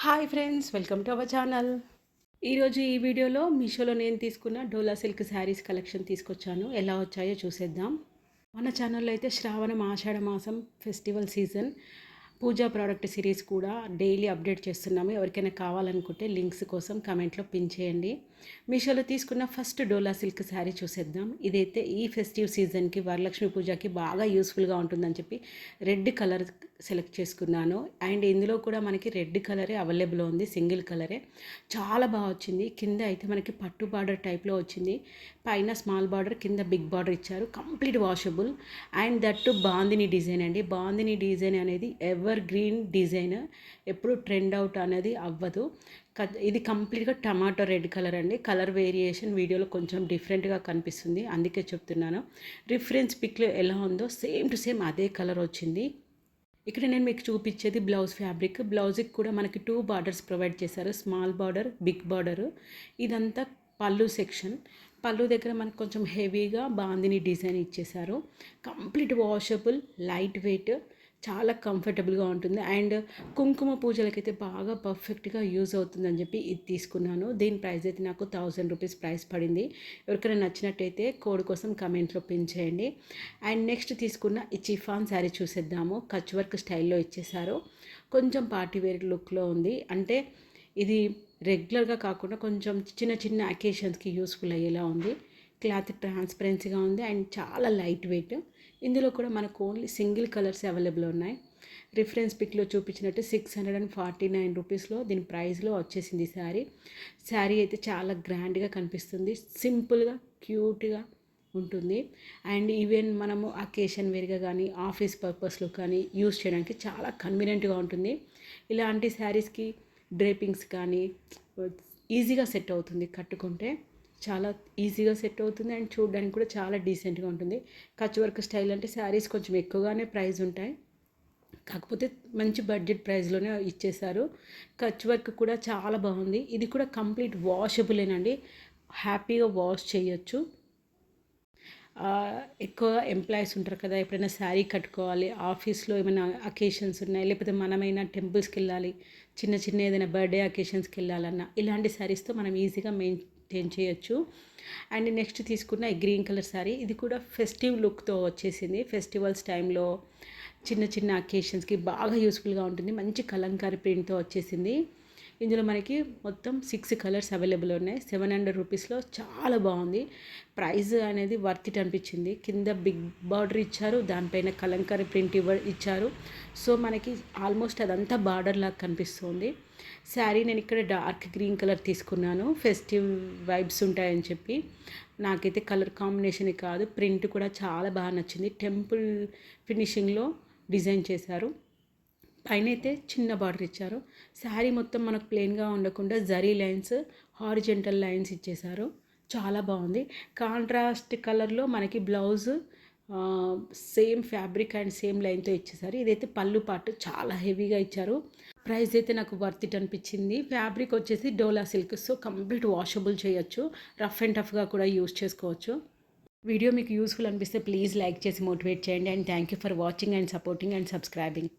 Hi friends, welcome to our channel. ఈరోజు ఈ వీడియోలో మీషోలో నేను తీసుకున్న డోలా సిల్క్ శారీస్ కలెక్షన్ తీసుకొచ్చాను. ఎలా వచ్చాయో చూసేద్దాం. మన ఛానల్లో అయితే శ్రావణం ఆషాఢ మాసం ఫెస్టివల్ సీజన్ పూజా ప్రోడక్ట్ సిరీస్ కూడా డైలీ అప్డేట్ చేస్తున్నాము. ఎవరికైనా కావాలనుకుంటే లింక్స్ కోసం కమెంట్లో పిన్ చేయండి. మీషోలో తీసుకున్న ఫస్ట్ డోలా సిల్క్ శారీ చూసేద్దాం. ఇదైతే ఈ ఫెస్టివ్ సీజన్కి వరలక్ష్మి పూజకి బాగా యూస్ఫుల్గా ఉంటుందని చెప్పి రెడ్ కలర్ సెలెక్ట్ చేసుకున్నాను. అండ్ ఇందులో కూడా మనకి రెడ్ కలరే అవైలబుల్ ఉంది, సింగిల్ కలరే. చాలా బాగా వచ్చింది. కింద అయితే మనకి పట్టు బార్డర్ టైప్లో వచ్చింది. పైన స్మాల్ బార్డర్, కింద బిగ్ బార్డర్ ఇచ్చారు. Complete washable and that bandhani design అండి. బాందిని డిజైన్ అనేది ఎవర్ గ్రీన్ డిజైన్, ఎప్పుడు ట్రెండ్ అవుట్ అనేది అవ్వదు. ఇది కంప్లీట్గా టమాటో రెడ్ కలర్ అండి. కలర్ వేరియేషన్ వీడియోలో కొంచెం డిఫరెంట్గా కనిపిస్తుంది, అందుకే చెప్తున్నాను. రిఫరెన్స్ పిక్లో ఎలా ఉందో సేమ్ టు సేమ్ అదే కలర్ వచ్చింది. ఇక్కడ నేను మీకు చూపించేది బ్లౌజ్ ఫ్యాబ్రిక్. బ్లౌజ్కి కూడా మనకి 2 బార్డర్స్ ప్రొవైడ్ చేశారు, స్మాల్ బార్డర్, బిగ్ బార్డరు. ఇదంతా పళ్ళు సెక్షన్. పళ్ళు దగ్గర మనకు కొంచెం హెవీగా బాందిని డిజైన్ ఇచ్చేశారు. కంప్లీట్ వాషబుల్, లైట్ వెయిట్, చాలా కంఫర్టబుల్గా ఉంటుంది. అండ్ కుంకుమ పూజలకైతే బాగా పర్ఫెక్ట్గా యూజ్ అవుతుందని చెప్పి ఇది తీసుకున్నాను. దీని ప్రైస్ అయితే నాకు 1000 రూపీస్ ప్రైస్ పడింది. ఎవరికైనా నచ్చినట్టయితే కోడ్ కోసం కమెంట్లో పిన్ చేయండి. అండ్ నెక్స్ట్ తీసుకున్న ఈ చిఫాన్ శారీ చూసేద్దాము. కచ్ వర్క్ స్టైల్లో ఇచ్చేసారు. కొంచెం పార్టీ వేర్ లుక్లో ఉంది. అంటే ఇది రెగ్యులర్గా కాకుండా కొంచెం చిన్న చిన్న అకేషన్స్కి యూస్ఫుల్ అయ్యేలా ఉంది. క్లాత్ ట్రాన్స్పరెన్సీగా ఉంది అండ్ చాలా లైట్ వెయిట్. ఇందులో కూడా మనకు ఓన్లీ సింగిల్ కలర్స్ అవైలబుల్ ఉన్నాయి. రిఫరెన్స్ పిక్లో చూపించినట్టు 649 రూపీస్లో దీని ప్రైస్లో వచ్చేసింది శారీ. శారీ అయితే చాలా గ్రాండ్గా కనిపిస్తుంది, సింపుల్గా క్యూట్గా ఉంటుంది. అండ్ ఈవెన్ మనము అకేషన్ వేర్గా కానీ ఆఫీస్ పర్పస్లో కానీ యూస్ చేయడానికి చాలా కన్వీనియంట్గా ఉంటుంది. ఇలాంటి శారీస్కి డ్రేపింగ్స్ కానీ ఈజీగా సెట్ అవుతుంది. కట్టుకుంటే చాలా ఈజీగా సెట్ అవుతుంది అండ్ చూడడానికి కూడా చాలా డీసెంట్గా ఉంటుంది. కచ్ వర్క్ స్టైల్ అంటే శారీస్ కొంచెం ఎక్కువగానే ప్రైస్ ఉంటాయి, కాకపోతే మంచి బడ్జెట్ ప్రైస్లోనే ఇచ్చేశారు. కచ్ వర్క్ కూడా చాలా బాగుంది. ఇది కూడా కంప్లీట్ వాషబులేనండి, హ్యాపీగా వాష్ చేయొచ్చు. ఎక్కువ ఎంప్లాయీస్ ఉంటారు కదా, ఎప్పుడైనా శారీ కట్టుకోవాలి, ఆఫీస్లో ఏమైనా అకేషన్స్ ఉన్నాయి, లేకపోతే మనమైనా టెంపుల్స్కి వెళ్ళాలి, చిన్న చిన్న ఏదైనా బర్త్డే అకేషన్స్కి వెళ్ళాలన్నా ఇలాంటి శారీస్తో మనం ఈజీగా మెయింటైన్ చేయొచ్చు. అండ్ నెక్స్ట్ తీసుకున్న ఈ గ్రీన్ కలర్ శారీ, ఇది కూడా ఫెస్టివ్ లుక్తో వచ్చేసింది. ఫెస్టివల్స్ టైంలో చిన్న చిన్న అకేషన్స్కి బాగా యూస్ఫుల్గా ఉంటుంది. మంచి కలంకారీ ప్రింట్తో వచ్చేసింది. ఇందులో మనకి మొత్తం 6 కలర్స్ అవైలబుల్ ఉన్నాయి. 700 రూపీస్లో చాలా బాగుంది. ప్రైస్ అనేది వర్త్ ఇట్ అనిపించింది. కింద బిగ్ బార్డర్ ఇచ్చారు, దానిపైన కలంకారీ ప్రింట్ ఇచ్చారు. సో మనకి ఆల్మోస్ట్ అదంతా బార్డర్ లాగా కనిపిస్తుంది. శారీ నేను ఇక్కడ డార్క్ గ్రీన్ కలర్ తీసుకున్నాను, ఫెస్టివ్ వైబ్స్ ఉంటాయని చెప్పి. నాకైతే కలర్ కాంబినేషన్ కాదు, ప్రింట్ కూడా చాలా బాగా నచ్చింది. టెంపుల్ ఫినిషింగ్లో డిజైన్ చేశారు. పైన అయితే చిన్న బార్డర్ ఇచ్చారు. శారీ మొత్తం మనకు ప్లెయిన్గా ఉండకుండా జరీ లైన్స్, హారిజెంటల్ లైన్స్ ఇచ్చేశారు. చాలా బాగుంది. కాంట్రాస్ట్ కలర్లో మనకి blouse same fabric and same లైన్తో ఇచ్చేసారు. ఇదైతే పళ్ళు పాటు చాలా హెవీగా ఇచ్చారు. ప్రైస్ అయితే నాకు వర్త్ ఇట్ అనిపించింది. ఫ్యాబ్రిక్ వచ్చేసి డోలా సిల్క్, సో కంప్లీట్ వాషబుల్ చేయొచ్చు, రఫ్ అండ్ టఫ్గా కూడా యూస్ చేసుకోవచ్చు. వీడియో మీకు యూస్ఫుల్ అనిపిస్తే ప్లీజ్ లైక్ చేసి మోటివేట్ చేయండి. And thank you for watching and supporting and subscribing.